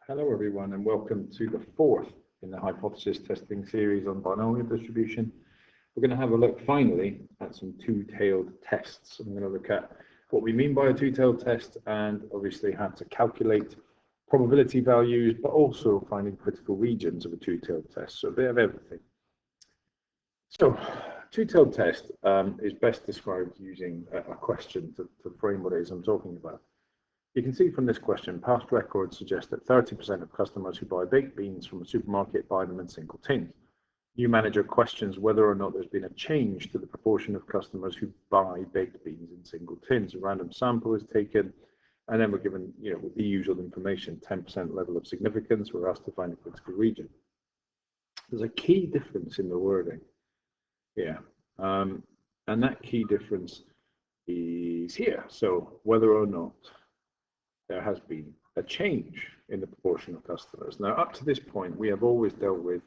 Hello everyone and welcome to the fourth in the hypothesis testing series on binomial distribution. We're going to have a look finally at some two-tailed tests. I'm going to look at what we mean by a two-tailed test and obviously how to calculate probability values, but also finding critical regions of a two-tailed test, so a bit of everything. So two-tailed test is best described using a question to frame what it is I'm talking about. You can see from this question, past records suggest that 30% of customers who buy baked beans from a supermarket buy them in single tins. New manager questions whether or not there's been a change to the proportion of customers who buy baked beans in single tins. A random sample is taken, and then we're given, with the usual information, 10% level of significance. We're asked to find a critical region. There's a key difference in the wording here, and that key difference is here. So whether or not there has been a change in the proportion of customers. Now, up to this point, we have always dealt with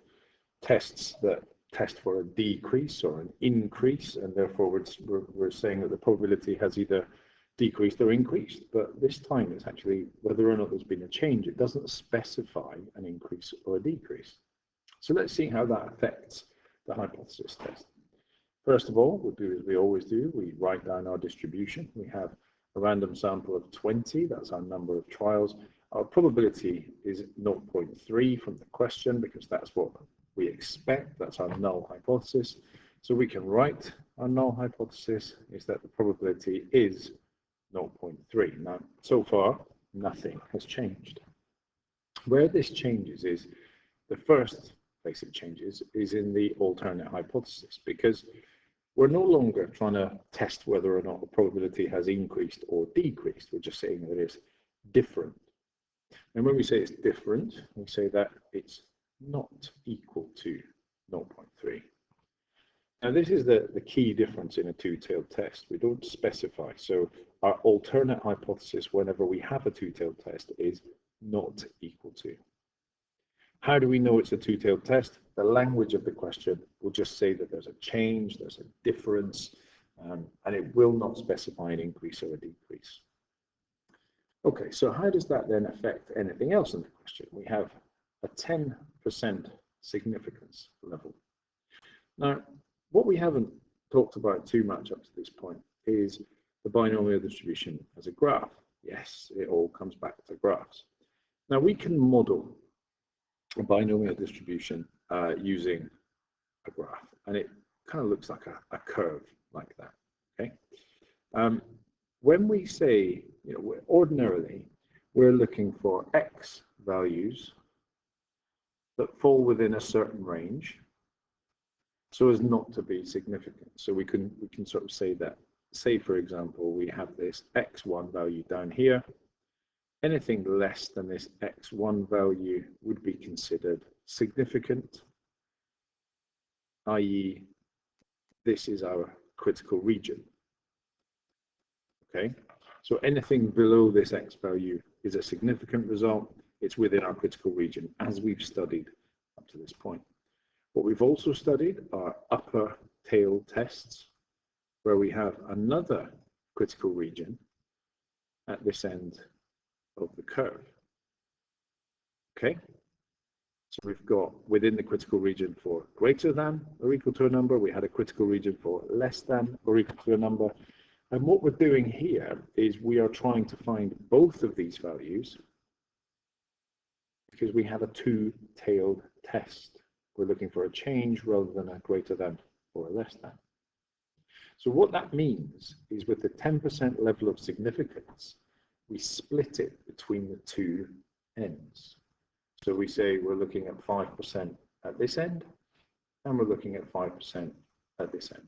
tests that test for a decrease or an increase, and therefore we're saying that the probability has either decreased or increased. But this time, it's actually whether or not there's been a change. It doesn't specify an increase or a decrease. So let's see how that affects the hypothesis test. First of all, we'll do as we always do. We write down our distribution. We have a random sample of 20, that's our number of trials. Our probability is 0.3 from the question because that's what we expect, that's our null hypothesis. So we can write our null hypothesis is that the probability is 0.3. Now, so far, nothing has changed. Where this changes is, the first place it changes is in the alternate hypothesis, because we're no longer trying to test whether or not the probability has increased or decreased. We're just saying that it's different. And when we say it's different, we say that it's not equal to 0.3. Now, this is the key difference in a two-tailed test. We don't specify. So our alternate hypothesis, whenever we have a two-tailed test, is not equal to. How do we know it's a two-tailed test? The language of the question will just say that there's a change, there's a difference, and it will not specify an increase or a decrease. Okay, so how does that then affect anything else in the question? We have a 10% significance level. Now, what we haven't talked about too much up to this point is the binomial distribution as a graph. Yes, it all comes back to graphs. Now, we can model a binomial distribution using a graph, and it kind of looks like a curve like that. Okay. When we say, ordinarily we're looking for x values that fall within a certain range, so as not to be significant. So we can sort of say that, say for example, we have this x1 value down here. Anything less than this x1 value would be considered significant, i.e. this is our critical region. Okay, so anything below this x value is a significant result. It's within our critical region, as we've studied up to this point. What we've also studied are upper tail tests, where we have another critical region at this end of the curve. Okay, so we've got within the critical region for greater than or equal to a number, we had a critical region for less than or equal to a number, and what we're doing here is we are trying to find both of these values because we have a two-tailed test. We're looking for a change rather than a greater than or a less than. So what that means is with the 10% level of significance, we split it between the two ends. So we say we're looking at 5% at this end, and we're looking at 5% at this end.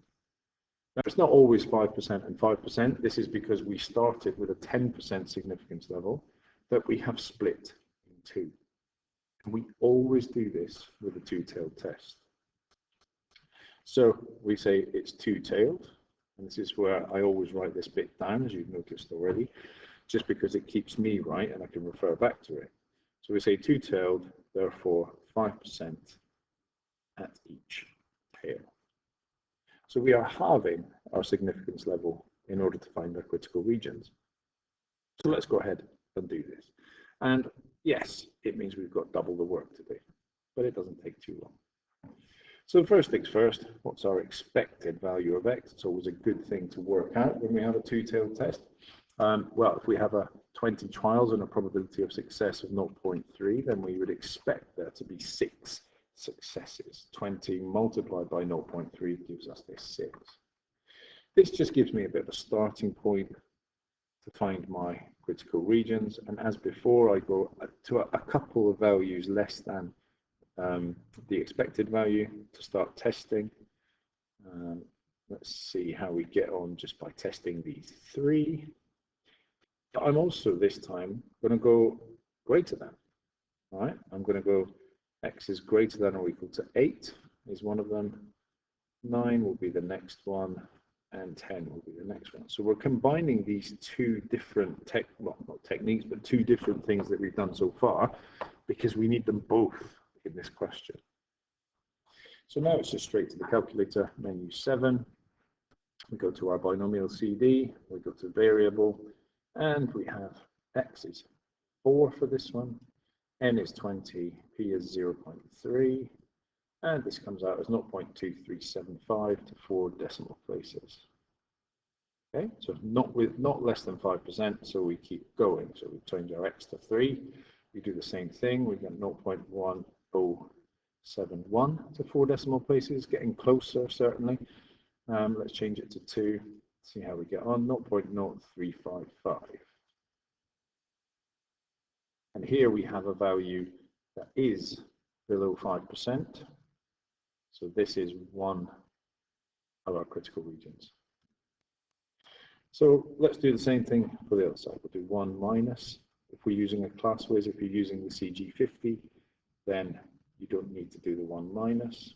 Now, it's not always 5% and 5%. This is because we started with a 10% significance level that we have split in two. And we always do this with a two-tailed test. So we say it's two-tailed, and this is where I always write this bit down, as you've noticed already, just because it keeps me right and I can refer back to it. So we say two-tailed, therefore 5% at each tail. So we are halving our significance level in order to find our critical regions. So let's go ahead and do this. And yes, it means we've got double the work to do, but it doesn't take too long. So first things first, what's our expected value of x? It's always a good thing to work out when we have a two-tailed test. Well, if we have 20 trials and a probability of success of 0.3, then we would expect there to be 6 successes. 20 multiplied by 0.3 gives us this 6. This just gives me a bit of a starting point to find my critical regions, and as before, I go to a couple of values less than the expected value to start testing. Let's see how we get on just by testing these 3. But I'm also this time going to go greater than. All right, I'm going to go x is greater than or equal to 8 is one of them. 9 will be the next one, and 10 will be the next one. So we're combining these two different not techniques, but two different things that we've done so far, because we need them both in this question. So now it's just straight to the calculator, menu 7. We go to our binomial CD, we go to variable, and we have x is 4 for this one, n is 20, p is 0.3, and this comes out as 0.2375 to 4 decimal places. Okay, so not less than 5%, so we keep going. So we change our x to 3. We do the same thing. We get 0.1071 to 4 decimal places, getting closer certainly. Let's change it to 2. See how we get on. 0.0355. And here we have a value that is below 5%. So this is one of our critical regions. So let's do the same thing for the other side. We'll do 1 minus. If we're using a class whiz, if you're using the CG50, then you don't need to do the 1 minus.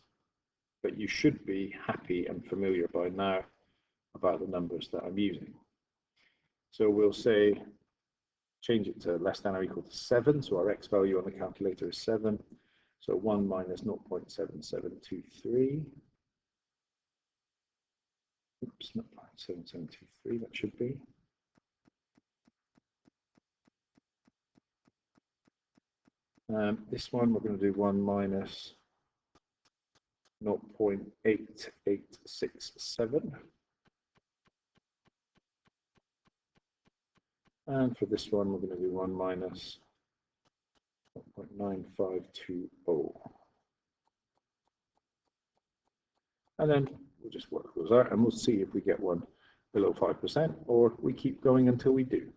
But you should be happy and familiar by now about the numbers that I'm using. So we'll say, change it to less than or equal to 7. So our x value on the calculator is 7. So 1 minus 0.7723. Oops, not 0.7723, that should be. This one, we're going to do 1 minus 0.8867. And for this one, we're going to do 1 minus 0.9520. And then we'll just work those out and we'll see if we get one below 5% or we keep going until we do.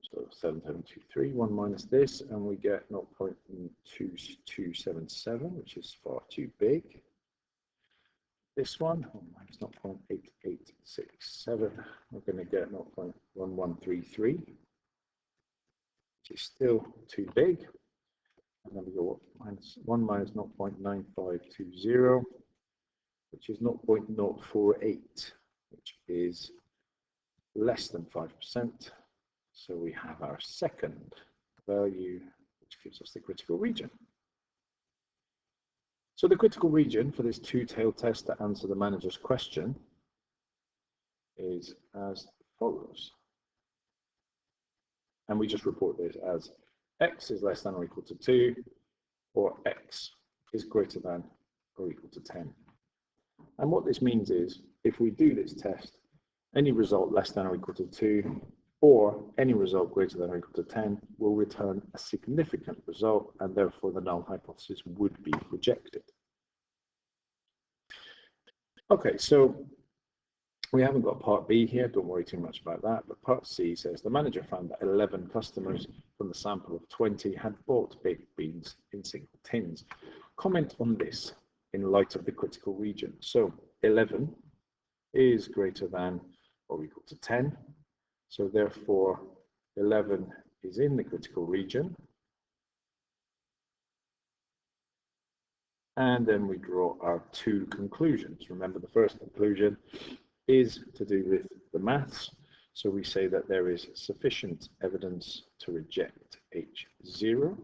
So 7723, 1 minus this, and we get 0.2277, which is far too big. This one, minus 0.8867, we're going to get 0.1133, which is still too big. And then we go minus 1 minus 0.9520, which is 0.048, which is less than 5%. So we have our second value, which gives us the critical region. So the critical region for this two-tailed test to answer the manager's question is as follows. And we just report this as x is less than or equal to 2, or x is greater than or equal to 10. And what this means is, if we do this test, any result less than or equal to 2, or any result greater than or equal to 10 will return a significant result, and therefore the null hypothesis would be rejected. Okay, so we haven't got part B here, don't worry too much about that, but part C says the manager found that 11 customers from the sample of 20 had bought baked beans in single tins. Comment on this in light of the critical region. So 11 is greater than or equal to 10. So therefore, 11 is in the critical region. And then we draw our two conclusions. Remember, the first conclusion is to do with the maths. So we say that there is sufficient evidence to reject H0.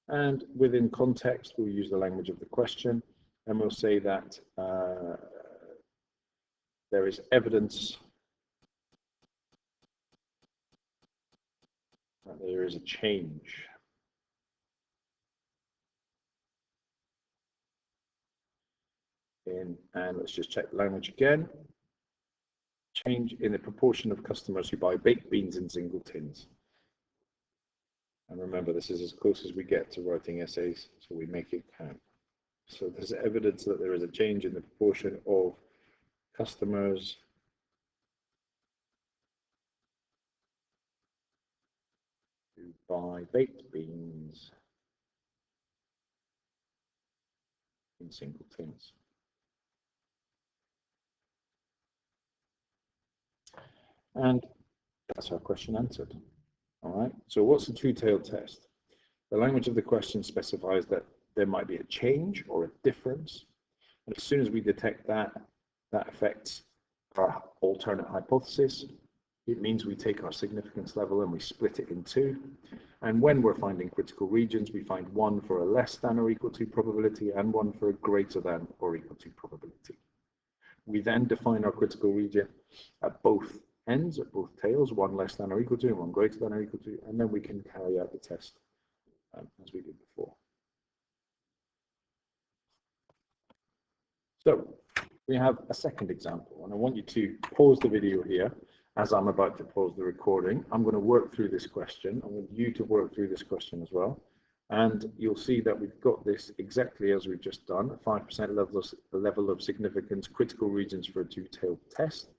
And within context, we'll use the language of the question, and we'll say that there is evidence that there is a change in, and let's just check the language again, change in the proportion of customers who buy baked beans in single tins. And remember, this is as close as we get to writing essays, so we make it count. So there's evidence that there is a change in the proportion of customers who buy baked beans in single tins. And that's our question answered. All right, so what's a two-tailed test? The language of the question specifies that there might be a change or a difference. And as soon as we detect that, that affects our alternate hypothesis. It means we take our significance level and we split it in two. And when we're finding critical regions, we find one for a less than or equal to probability and one for a greater than or equal to probability. We then define our critical region at both ends, at both tails, one less than or equal to and one greater than or equal to, and then we can carry out the test as we did before. So we have a second example, and I want you to pause the video here as I'm about to pause the recording. I'm going to work through this question. I want you to work through this question as well. And you'll see that we've got this exactly as we've just done, 5% level of significance, critical regions for a two-tailed test.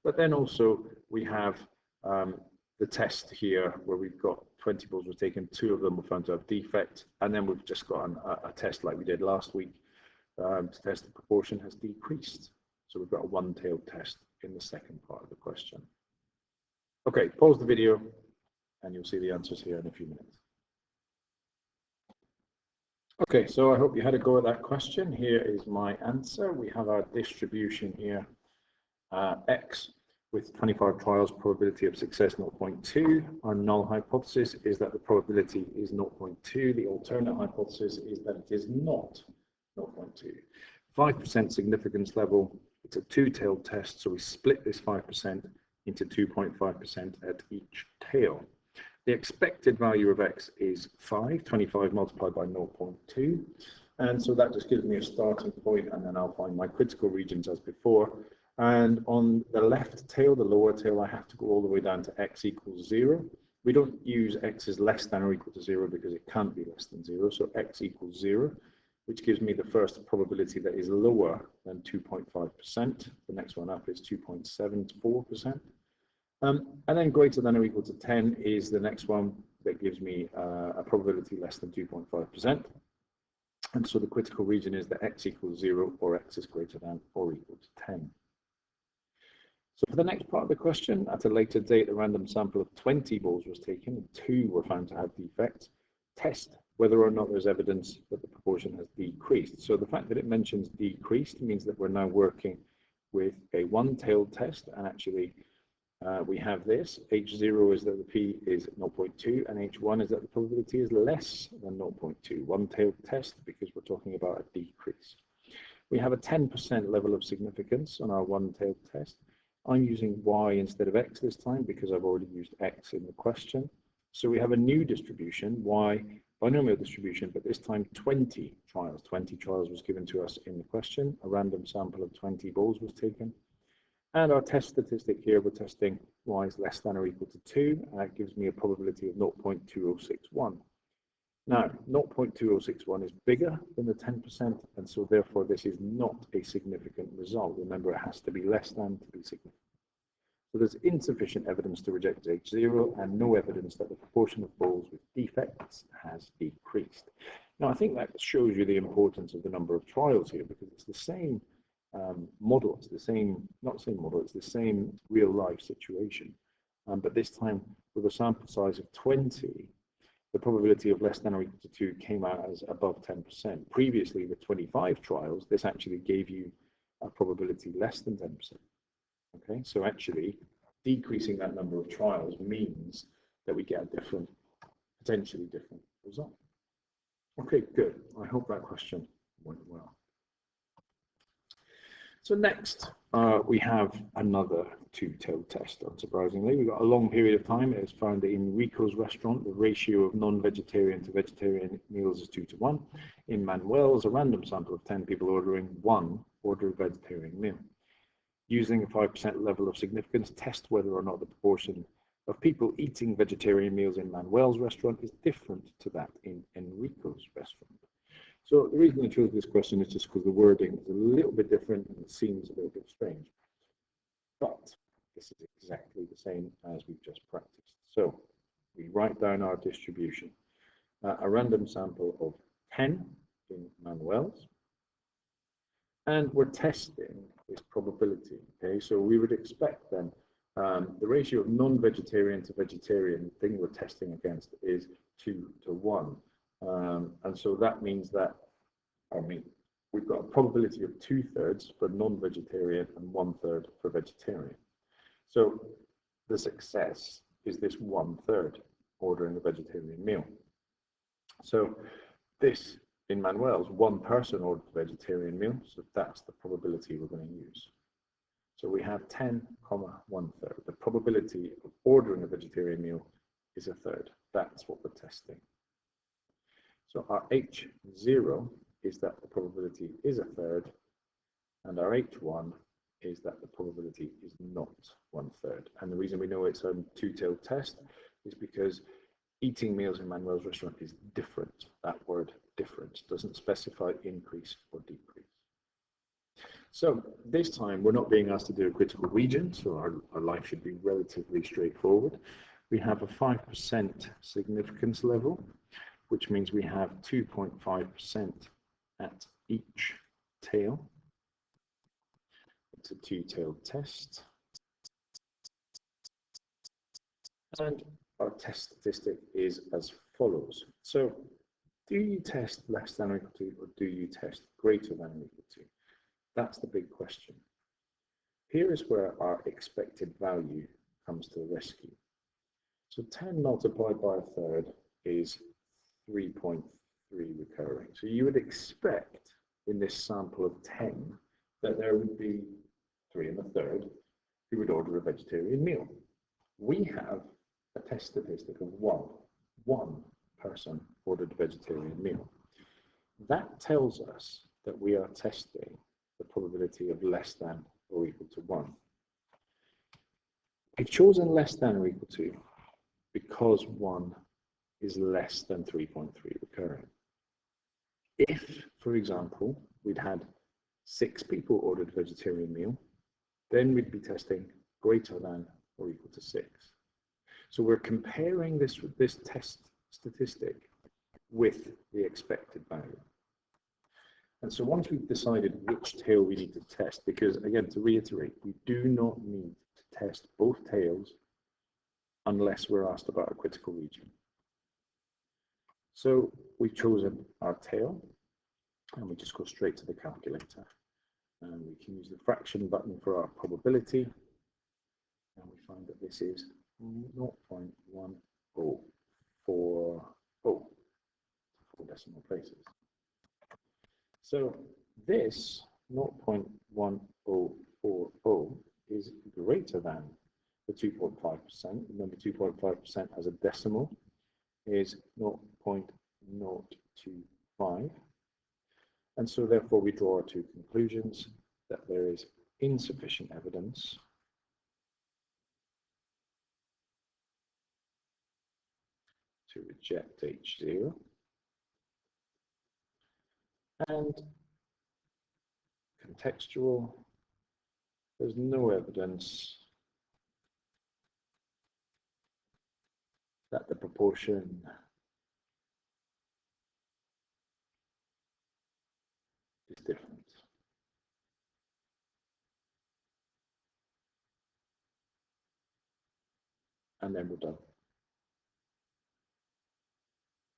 But then also we have the test here where we've got 20 balls were taken, 2 of them were found to have defect, and then we've just got a test like we did last week to test the proportion has decreased. So we've got a one-tailed test in the second part of the question. Okay, pause the video and you'll see the answers here in a few minutes. Okay, so I hope you had a go at that question. Here is my answer. We have our distribution here, X with 25 trials, probability of success 0.2. Our null hypothesis is that the probability is 0.2. The alternate hypothesis is that it is not 0.2. 5% significance level, it's a two-tailed test, so we split this 5% into 2.5% at each tail. The expected value of X is 5, 25 multiplied by 0.2, and so that just gives me a starting point, and then I'll find my critical regions as before. And on the left tail, the lower tail, I have to go all the way down to X equals 0. We don't use X is less than or equal to 0 because it can't be less than 0, so X equals 0, which gives me the first probability that is lower than 2.5%. The next one up is 2.74%. And then greater than or equal to 10 is the next one that gives me a probability less than 2.5%. And so the critical region is that X equals 0 or X is greater than or equal to 10. So for the next part of the question, at a later date, a random sample of 20 balls was taken and 2 were found to have defects. Test whether or not there's evidence that the proportion has decreased. So the fact that it mentions decreased means that we're now working with a one-tailed test, and actually we have this. H0 is that the P is 0.2 and H1 is that the probability is less than 0.2. One-tailed test because we're talking about a decrease. We have a 10% level of significance on our one-tailed test. I'm using Y instead of X this time because I've already used X in the question. So we have a new distribution, Y binomial distribution, but this time 20 trials. 20 trials was given to us in the question. A random sample of 20 balls was taken. And our test statistic here, we're testing Y is less than or equal to 2, and that gives me a probability of 0.2061. Now, 0.2061 is bigger than the 10%, and so therefore this is not a significant result. Remember, it has to be less than to be significant. So there's insufficient evidence to reject H0 and no evidence that the proportion of balls with defects has decreased. Now, I think that shows you the importance of the number of trials here, because it's the same model, it's the same, not the same model, it's the same real life situation. But this time with a sample size of 20, the probability of less than or equal to 2 came out as above 10%. Previously, with 25 trials, this actually gave you a probability less than 10%. Okay, so actually decreasing that number of trials means that we get a different, potentially different result. Okay, good. I hope that question went well. So next, we have another two-tailed test, unsurprisingly. We've got a long period of time. It was found that in Rico's restaurant, the ratio of non-vegetarian to vegetarian meals is 2 to 1. In Manuel's, a random sample of 10 people ordering one order of vegetarian meal. Using a 5% level of significance, test whether or not the proportion of people eating vegetarian meals in Manuel's restaurant is different to that in Enrico's restaurant. So the reason I chose this question is just because the wording is a little bit different and it seems a little bit strange. But this is exactly the same as we've just practiced. So we write down our distribution. A random sample of 10 in Manuel's. And we're testing this probability. Okay, so we would expect then the ratio of non-vegetarian to vegetarian thing we're testing against is 2 to 1. And so that means that, we've got a probability of 2/3 for non-vegetarian and 1/3 for vegetarian. So the success is this 1/3 ordering a vegetarian meal. So this, in Manuel's, one person ordered a vegetarian meal, so that's the probability we're going to use. So we have 10, 1/3. The probability of ordering a vegetarian meal is 1/3. That's what we're testing. So our H0 is that the probability is 1/3, and our H1 is that the probability is not 1/3. And the reason we know it's a two-tailed test is because eating meals in Manuel's restaurant is different. That word different doesn't specify increase or decrease. So this time we're not being asked to do a critical region, so our life should be relatively straightforward. We have a 5% significance level, which means we have 2.5% at each tail. It's a two-tailed test. And our test statistic is as follows. So do you test less than or equal to, or do you test greater than or equal to? That's the big question. Here is where our expected value comes to the rescue. So 10 multiplied by 1/3 is 3.3 recurring. So you would expect in this sample of 10 that there would be 3 1/3 who would order a vegetarian meal. We have a test statistic of 1. One person ordered a vegetarian meal. That tells us that we are testing the probability of less than or equal to 1. We've chosen less than or equal to because 1 is less than 3.3 recurring. If, for example, we'd had 6 people ordered a vegetarian meal, then we'd be testing greater than or equal to 6. So we're comparing this test statistic with the expected value. And so once we've decided which tail we need to test, because again, to reiterate, we do not need to test both tails unless we're asked about a critical region. So we've chosen our tail, and we just go straight to the calculator. And we can use the fraction button for our probability, and we find that this is 0.1040, 4 decimal places. So this 0.1040 is greater than the 2.5%. Remember, 2.5% as a decimal is 0.025. And so therefore we draw our two conclusions that there is insufficient evidence to reject H0 and contextual, there's no evidence that the proportion is different. And then we're done.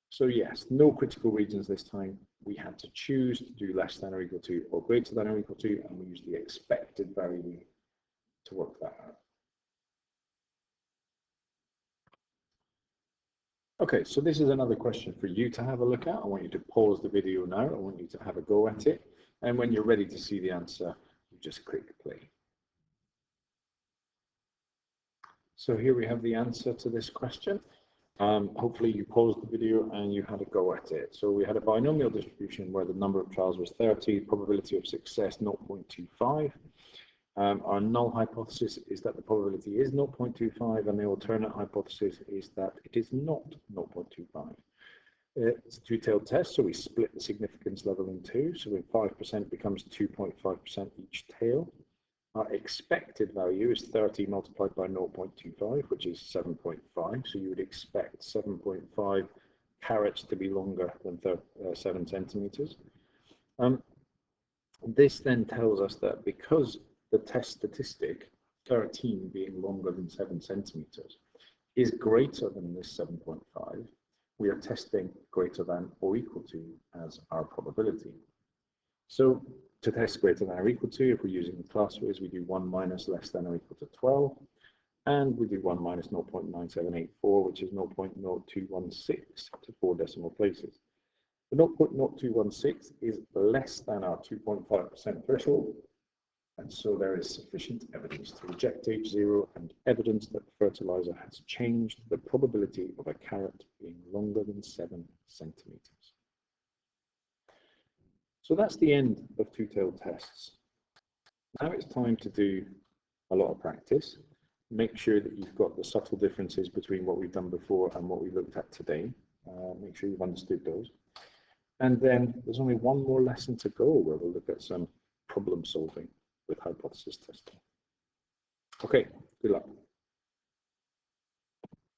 So yes, no critical regions this time. We had to choose to do less than or equal to or greater than or equal to, and we used the expected value to work that out. Okay, so this is another question for you to have a look at. I want you to pause the video now. I want you to have a go at it. And when you're ready to see the answer, you just click play. So here we have the answer to this question. Hopefully you paused the video and you had a go at it. So we had a binomial distribution where the number of trials was 30, probability of success 0.25. Our null hypothesis is that the probability is 0.25, and the alternate hypothesis is that it is not 0.25. It's a two-tailed test, so we split the significance level in two. So when 5% becomes 2.5% each tail. Our expected value is 30 multiplied by 0.25, which is 7.5. So you would expect 7.5 carats to be longer than 7 centimeters. This then tells us that because the test statistic, 13 being longer than 7 centimeters, is greater than this 7.5, we are testing greater than or equal to as our probability. So to test greater than or equal to, if we're using the class ways, we do 1 minus less than or equal to 12, and we do 1 minus 0.9784, which is 0.0216 to 4 decimal places. The 0.0216 is less than our 2.5% threshold, and so there is sufficient evidence to reject H0 and evidence that the fertilizer has changed the probability of a carat being longer than 7 centimeters. So that's the end of two-tailed tests. Now it's time to do a lot of practice. Make sure that you've got the subtle differences between what we've done before and what we looked at today. Make sure you've understood those. And then there's only one more lesson to go where we'll look at some problem solving with hypothesis testing. Okay, good luck.